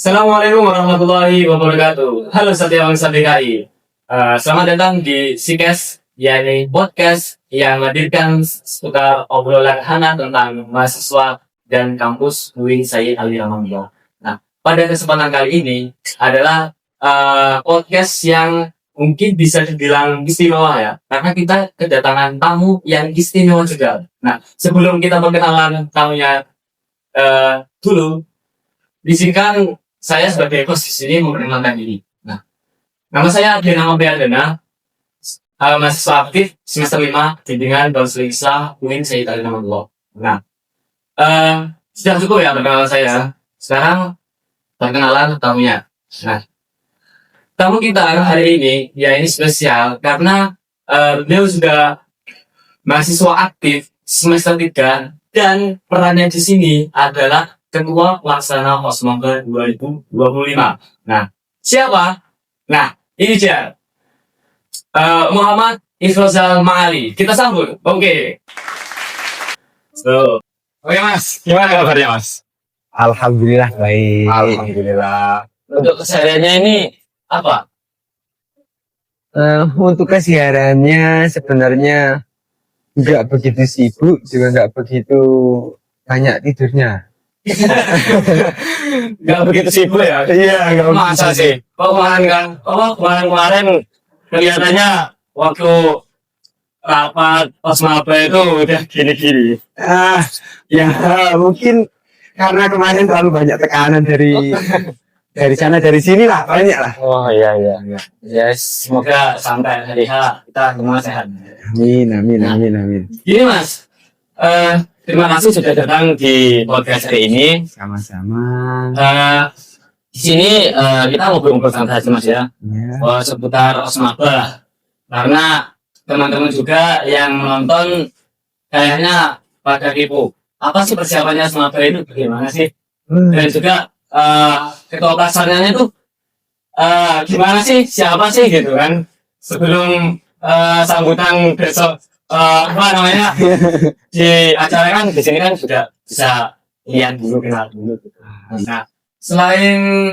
Assalamualaikum warahmatullahi wabarakatuh. Halo Satya DKI. Selamat datang di Sikes, yakni podcast yang menghadirkan seputar obrolan hangat tentang mahasiswa dan kampus UIN Said Ali Hamzah. Nah, pada kesempatan kali ini adalah podcast yang mungkin bisa dibilang istimewa ya, karena kita kedatangan tamu yang istimewa juga. Nah, sebelum kita perkenalan tamunya dulu, izinkan saya sebagai host di sini memperkenalkan diri. Nah, nama saya Adriana Priadana, mahasiswa aktif semester 5 bimbingan Konseling Islam UIN Said Ali Hamzah. Nah, sudah cukup ya perkenalan saya. Sekarang perkenalan tamunya. Nah, tamu kita hari ini ya ini spesial karena beliau sudah mahasiswa aktif semester 3 dan perannya di sini adalah Ketua Pelaksana Osmangka 2025. Nah, siapa? Nah, ini dia. Muhammad Ifrozal Ma'ali. Kita sambut. Oke. So, oke Mas, gimana kabarnya Mas? Alhamdulillah baik. Alhamdulillah. Untuk kesehariannya ini apa? Untuk kesehariannya sebenarnya nggak begitu sibuk, juga nggak begitu banyak tidurnya. Gak begitu sibuk ya? Iya, nggak Masa sih? Kemarin kelihatannya waktu rapat Osmapa itu udah gini-gini. Ya mungkin karena kemarin terlalu banyak tekanan dari sana dari sini lah, banyak lah. Oh iya. Yes, semoga sampai hari H kita semua sehat. Amin. Gini Mas, terima kasih sudah datang di podcast hari ini. Sama-sama. Di sini kita ngobrol-ngobrol santai aja Mas ya. Ya. Seputar Osmaba. Karena teman-teman juga yang menonton kayaknya pada kepo. Apa sih persiapannya Osmaba itu bagaimana sih? Dan juga ketua pelaksananya itu gimana sih? Siapa sih gitu kan? Sebelum sambutan besok apa namanya di acara kan di sini kan sudah bisa lihat dulu kenal dulu. Nah, selain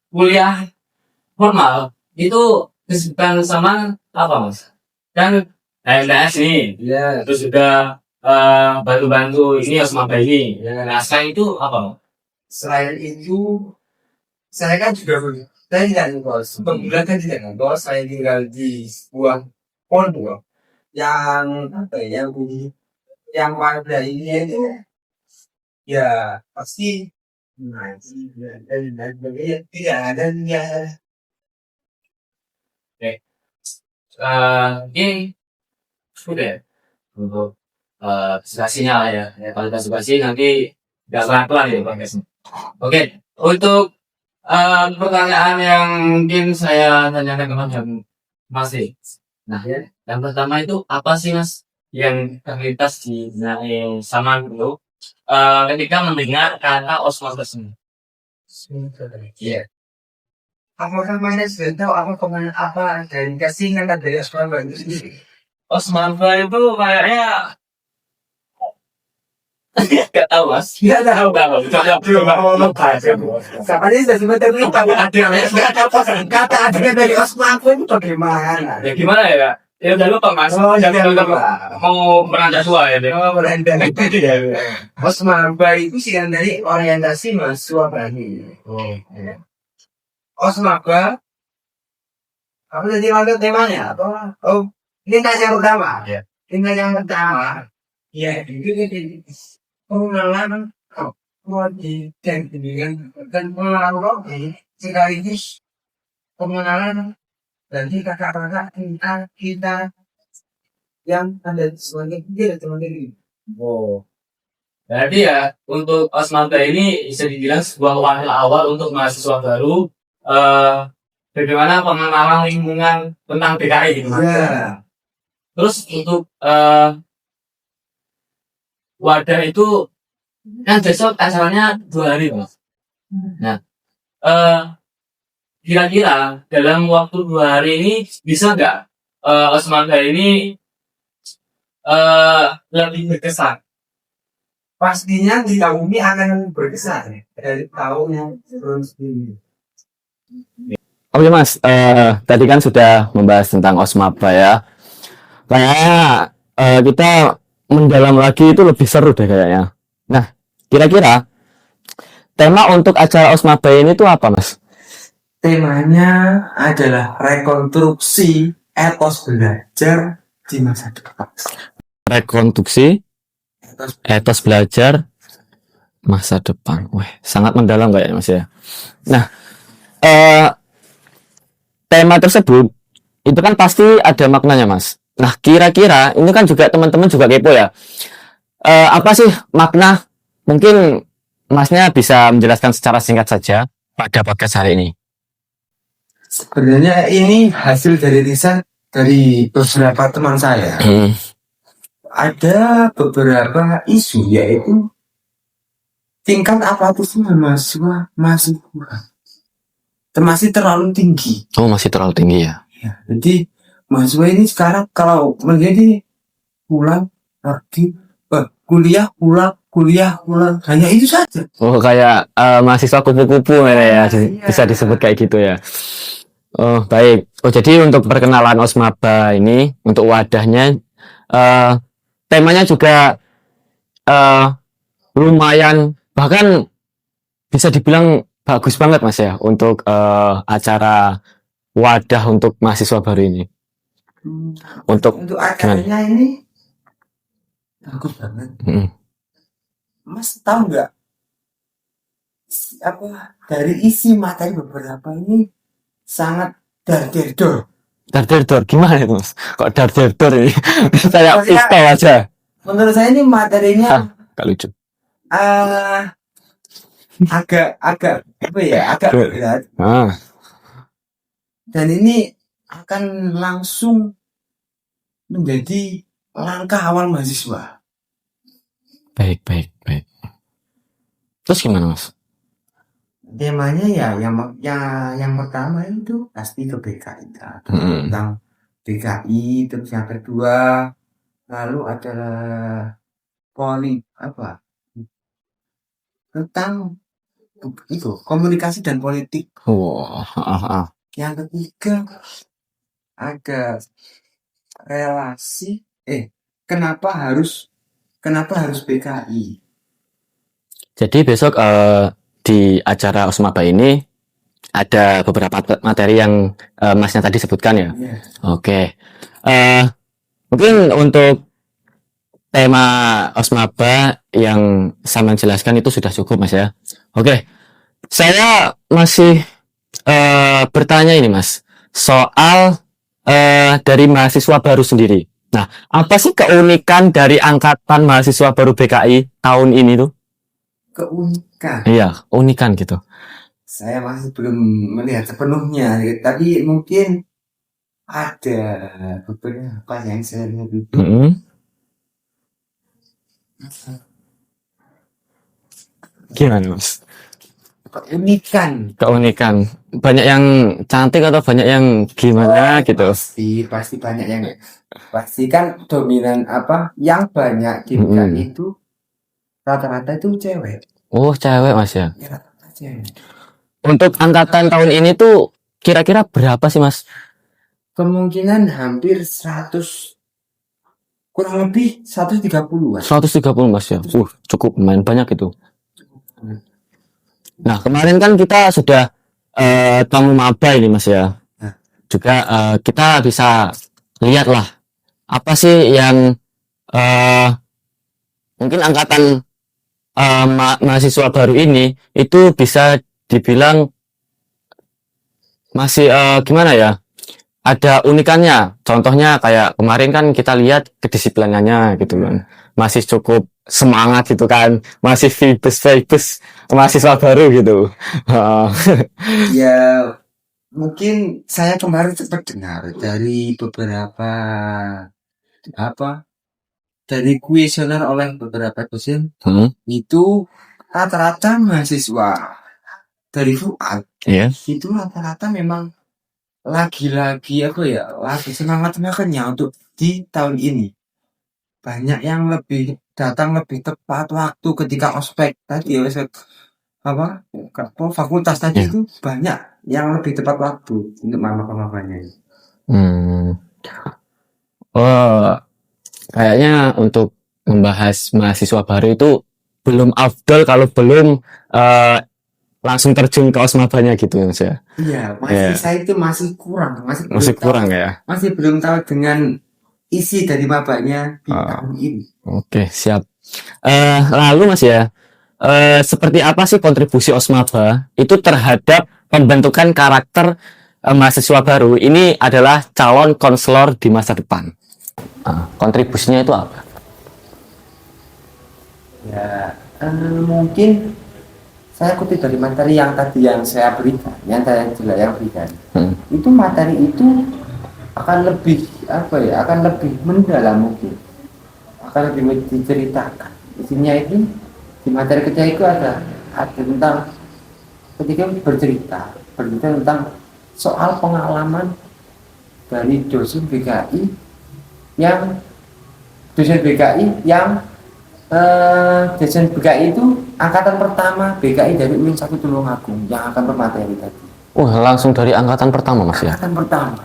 kuliah formal itu kesibukan sama apa Mas? Kan HMDS nih, Ya. terus juga bantu-bantu ini Osmaba ini. Nah, selain itu apa? Selain itu, saya kan juga saya tidak ngekos. Pembulan kan tidak ngekos. Saya tinggal di sebuah pondok yang apa ya, yang warga ini itu ya pasti ngaji dan sebagainya tidak ada ya. Ini sudah ya? Untuk presentasinya lah ya. Kalau kita presentasi nanti nggak pelan-pelan ya podcastnya. Oke, untuk pertanyaan yang mungkin saya tanyakan ke Mas nih. Nah, yang pertama itu apa sih Mas yang terlintas di sama dulu ketika mendengar kata Osmaba ini? Iya. Apakah mana sudah tahu apa dari kasihnya kan dari Osman itu sendiri? Osmaba itu kayaknya nggak tahu Mas. Tidak tahu. Belum ngomong bahasa. Sampai ini sudah sebentar lupa ada nggak tahu kata adanya dari Osman itu bagaimana? Ya gimana ya? Ya udah lupa Mas. Oh, Jangan jangan lupa. Mau merantau tua ya. Oh, berandang itu ya. Osman itu sih dari orientasi mahasiswa Bani. Osman apa tadi maksud temanya apa? Oh, tingkat yang pertama. Iya. Tingkat yang pertama. Ya, itu pengenalan di dan pendidikan dan pengenalan sekaligus pengenalan dari kakak-kakak kita yang ada sebagai dia teman diri. Oh. Berarti ya untuk Osmaba ini bisa dibilang sebuah wahana awal untuk mahasiswa baru bagaimana pengenalan lingkungan tentang DKI gitu Mas. Ya. Terus untuk wadah itu kan besok acaranya 2 hari Mas. Nah, kira-kira dalam waktu 2 hari ini bisa nggak Osmaba ini lebih berkesan pastinya di tahun ini akan berkesan dari tahun yang sebelum-sebelumnya. Oke Mas, tadi kan sudah membahas tentang Osmaba ya. Kayaknya kita mendalam lagi itu lebih seru deh kayaknya. Nah, kira-kira tema untuk acara Osmaba ini tuh apa Mas? Temanya adalah rekonstruksi etos belajar di masa depan. Rekonstruksi Etos etos belajar masa depan. Wah, sangat mendalam kayaknya Mas ya. Nah, eh, tema tersebut itu kan pasti ada maknanya Mas. Nah, kira-kira ini kan juga teman-teman juga kepo ya. Apa sih makna? Mungkin Masnya bisa menjelaskan secara singkat saja pada podcast hari ini. Sebenarnya ini hasil dari riset dari beberapa teman saya. Ada beberapa isu yaitu tingkat apatisme mahasiswa masih kurang, masih terlalu tinggi. Oh, masih terlalu tinggi ya. Ya, jadi mahasiswa ini sekarang kalau menjadi pulang pergi kuliah pulang hanya itu saja. Oh, kayak mahasiswa kupu-kupu ya, Iya. bisa disebut kayak gitu ya. Oh, baik. Oh, jadi untuk perkenalan Osmaba ini, untuk wadahnya, temanya juga lumayan, bahkan bisa dibilang bagus banget Mas ya, untuk acara wadah untuk mahasiswa baru ini. Untuk Untuk acaranya ini bagus banget. Mas tahu nggak apa dari isi materi beberapa ini sangat dar-der-dor. dar-der-dor, gimana itu Mas? Kok dar-der-dor ini? Saya Maksudnya- pistol aja. Menurut saya ini materinya Gak lucu. agak apa ya, agak berat, Ah, dan ini akan langsung menjadi langkah awal mahasiswa. baik. Terus gimana Mas? Temanya ya yang pertama itu pasti ke BKI, tentang BKI. Terus yang kedua lalu adalah tentang itu komunikasi dan politik. Wah, Yang ketiga ada relasi kenapa harus BKI. Jadi besok di acara Osmaba ini ada beberapa materi yang Masnya tadi sebutkan ya. Ya. Oke. Mungkin untuk tema Osmaba yang saya jelaskan itu sudah cukup Mas ya. Oke. Saya masih bertanya ini Mas, soal dari mahasiswa baru sendiri. Nah, apa sih keunikan dari angkatan mahasiswa baru BKI tahun ini tuh? Keunikan. Iya, unikan gitu. Saya masih belum melihat sepenuhnya, tapi mungkin ada beberapa yang saya lihat itu. Gimana Mas? Keunikan. Banyak yang cantik atau banyak yang gimana gitu? Pasti banyak yang pasti kan dominan yang banyak di BKI itu rata-rata itu cewek. Oh, cewek Mas ya. Ya, rata-rata cewek. Untuk angkatan tahun ini tuh kira-kira berapa sih Mas? Kemungkinan hampir 100, kurang lebih 130-an. 130 Mas ya. Cukup lumayan banyak itu. Nah, kemarin kan kita sudah tamu maba ini Mas ya. Juga kita bisa lihat lah apa sih yang mungkin angkatan mahasiswa baru ini itu bisa dibilang masih gimana ya, ada unikannya. Contohnya kayak kemarin kan kita lihat kedisiplinannya gitu kan, masih cukup semangat gitu kan, masih vibes mahasiswa baru gitu. Ya mungkin saya kemarin sempat dengar dari beberapa dari kuesioner oleh beberapa dosen itu rata-rata mahasiswa dari FUAD itu rata-rata memang lagi semangatnya untuk di tahun ini. Banyak yang lebih datang lebih tepat waktu ketika ospek tadi, ospek apa fakultas tadi Iya. itu banyak yang lebih tepat waktu untuk mama-mamanya. Hmm. Oh, kayaknya untuk membahas mahasiswa baru itu belum afdol kalau belum langsung terjun ke osmabanya gitu ya Mas ya. Iya, Iya. saya itu masih kurang, Masih belum tahu, kurang ya. masih belum tahu dengan isi dari mabanya di Ah. tahun ini. Oke, siap. Lalu Mas ya, seperti apa sih kontribusi osmaba itu terhadap pembentukan karakter mahasiswa baru? Ini adalah calon konselor di masa depan. Kontribusinya itu apa? Ya, mungkin saya kutip dari materi yang tadi yang saya berikan, yang berikan. Itu materi itu akan lebih akan lebih mendalam mungkin, akan lebih diceritakan. Isinya itu di materi ketiga itu ada tentang ketika bercerita tentang soal pengalaman dari dosen BKI yang dosen itu angkatan pertama BKI dari UIN 1 Tulungagung yang akan bermateri tadi. Langsung dari angkatan pertama Mas ya? Angkatan pertama.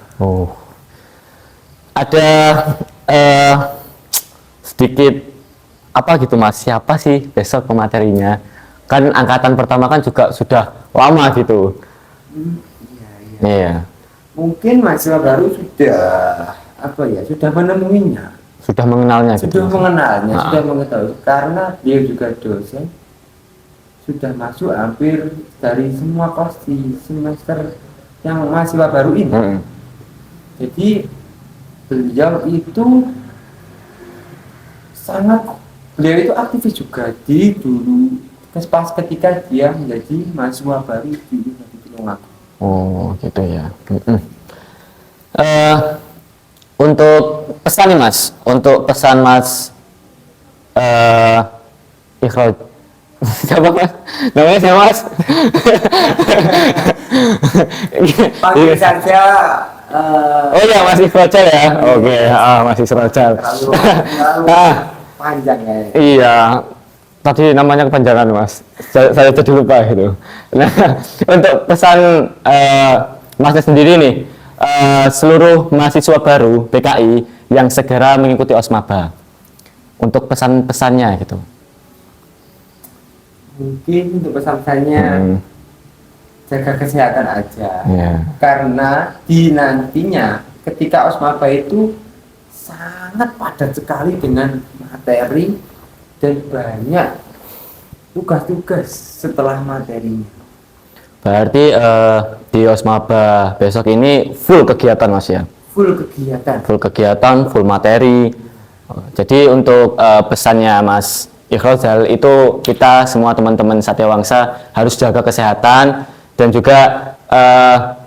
Ada sedikit apa gitu Mas, siapa sih besok pematerinya? Kan angkatan pertama kan juga sudah lama gitu. Iya. Mungkin mahasiswa baru sudah menemuinya, Sudah mengenalnya gitu. sudah mengetahui karena dia juga dosen, sudah masuk hampir dari semua kelas di semester yang mahasiswa baru ini. Jadi beliau itu aktivis juga di dulu pas ketika dia menjadi mahasiswa baru di Tulungagung. Gitu ya. Untuk pesan nih Mas, untuk pesan Mas Ikhraj. Siapa Mas? Namanya siapa Mas? Panggil saja Oh iya Mas Ikhrajal ya. Oke, Mas Ikhrajal. panjang ya. Iya. Tadi namanya kepanjangan Mas. Saya jadi lupa gitu. Nah, untuk pesan Masnya sendiri nih, seluruh mahasiswa baru BKI yang segera mengikuti osmaba, untuk pesan-pesannya gitu. Mungkin untuk pesan-pesannya jaga kesehatan aja. Karena di nantinya ketika osmaba itu sangat padat sekali dengan materi dan banyak tugas-tugas setelah materinya. Berarti di osmaba besok ini full kegiatan Mas ya? Full kegiatan. Full kegiatan, full materi. Jadi untuk pesannya Mas Ikhrajal itu kita semua teman-teman Satya Wangsa harus jaga kesehatan dan juga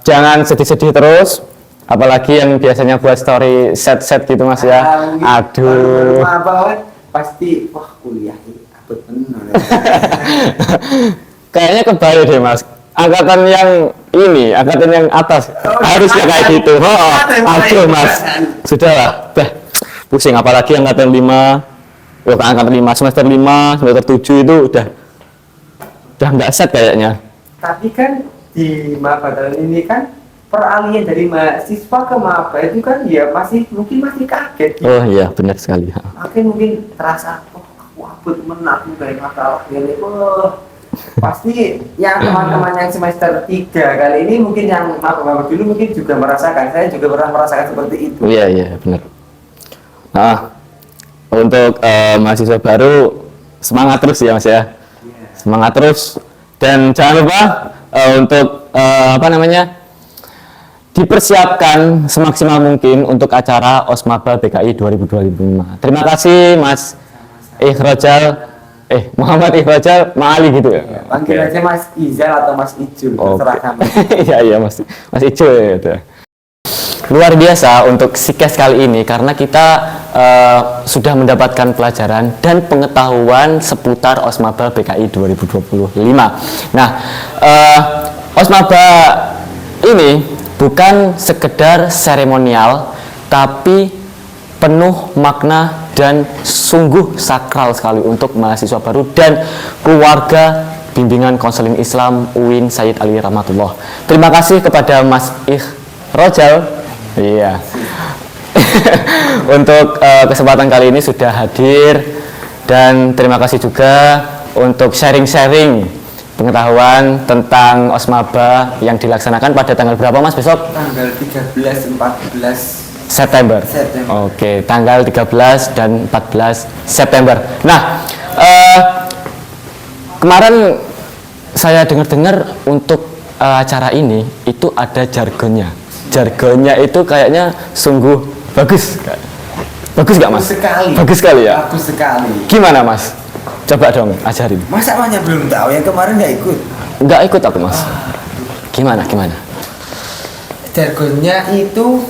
jangan sedih-sedih terus. Apalagi yang biasanya buat story set-set gitu Mas ya. Aduh. Pasti kuliah ini abot bener. Kayaknya kebalik deh Mas. Angkatan yang atas harusnya kayak gitu. Aduh Mas. Sudahlah, pusing apalagi angkatan 5. Angkatan 5 semester 5, semester 7 itu udah nggak set kayaknya. Tapi kan di maba tahun ini kan peralihan dari mahasiswa ke maba itu kan ya mungkin masih kaget. Oh iya, benar sekali. Mungkin terasa aku abot menaku dari masalah ini. Pasti yang teman-teman yang semester 3 kali ini mungkin yang maba dulu mungkin juga merasakan. Saya juga pernah merasakan seperti itu. Iya, benar. Nah, untuk mahasiswa baru semangat terus ya Mas ya. Semangat terus dan jangan lupa untuk dipersiapkan semaksimal mungkin untuk acara Osmaba BKI 2025. Terima kasih Mas Ikhrajal, Muhammad Ikhrajal Ma'ali gitu ya. Panggil aja Mas Izal atau Mas Ijul, terserah kamu. Iya Mas Ijul gitu. Luar biasa untuk Sikes kali ini karena kita sudah mendapatkan pelajaran dan pengetahuan seputar Osmaba BKI 2025. Nah, Osmaba ini bukan sekedar seremonial, tapi penuh makna dan sungguh sakral sekali untuk mahasiswa baru dan keluarga bimbingan konseling Islam UIN Sayyid Ali Rahmatullah. Terima kasih kepada Mas Ikhrojal, iya, untuk kesempatan kali ini sudah hadir, dan terima kasih juga untuk sharing-sharing pengetahuan tentang Osmaba yang dilaksanakan pada tanggal berapa Mas besok? Tanggal 13-14 September. Oke, tanggal 13 dan 14 September. Nah, kemarin saya dengar-dengar untuk acara ini itu ada jargonnya. Jargonnya itu kayaknya sungguh bagus. Bagus nggak Mas? Bagus sekali. Bagus sekali ya? Bagus sekali. Gimana Mas? Coba dong ajarin. Masa banyak belum tahu, yang kemarin nggak ikut? Nggak ikut aku Mas. Gimana? Jargonnya itu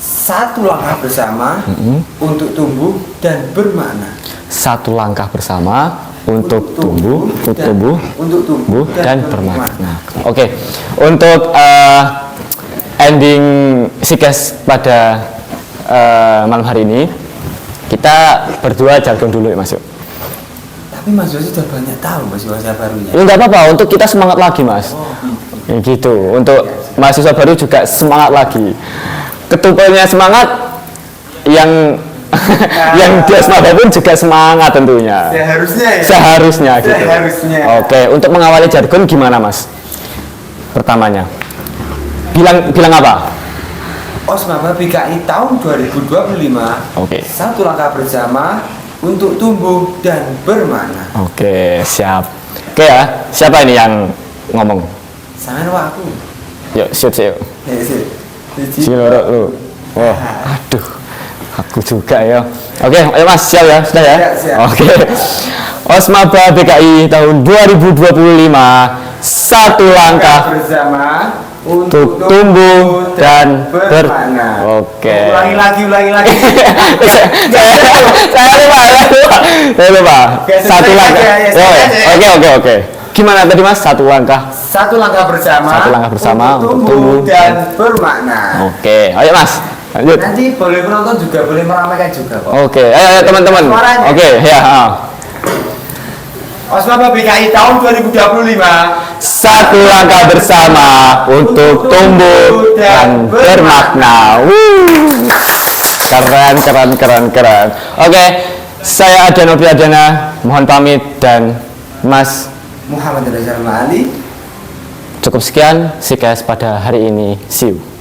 satu langkah bersama untuk tumbuh dan bermakna. Satu langkah bersama untuk tumbuh dan bermakna. Oke, untuk ending Sikes pada malam hari ini kita berdua jargon dulu ya Mas. Tapi Mas Yosi sudah banyak tahu Mas bahasa barunya. Ya nggak apa-apa, untuk kita semangat lagi Mas. Ya, gitu, untuk mahasiswa baru juga semangat lagi. Ketupelnya semangat, yang yang di Osmaba pun juga semangat tentunya. Seharusnya gitu. Oke, untuk mengawali jargon gimana Mas? Pertamanya, bilang apa? Osmaba BKI tahun 2025. Oke. Satu langkah bersama untuk tumbuh dan bermakna. Oke, siap. Oke ya, siapa ini yang ngomong? Sama aku. Yuk, siap. Si loro lu. Wah, aduh. Aku juga ya. Oke, ayo Mas, siap ya? Sudah ya? Siap. Oke. Osmaba BKI tahun 2025, satu langkah bersama untuk tumbuh dan bermakna. Oke. Ulangi lagi. Saya lupa. Satu langkah. Oke. Gimana tadi Mas? Satu langkah bersama untuk tumbuh dan bermakna. Oke, ayo Mas, lanjut. Nanti boleh penonton juga boleh meramaikan juga kok. Oke, ayo teman-teman. Suaranya. Oke, ya. Osmaba BKI tahun 2025, Satu langkah bersama untuk tumbuh dan bermakna. Keren. Oke, saya Adana Priadana, mohon pamit, dan Mas Muhammad Reza Ali. cukup sekian Sikes pada hari ini. See you.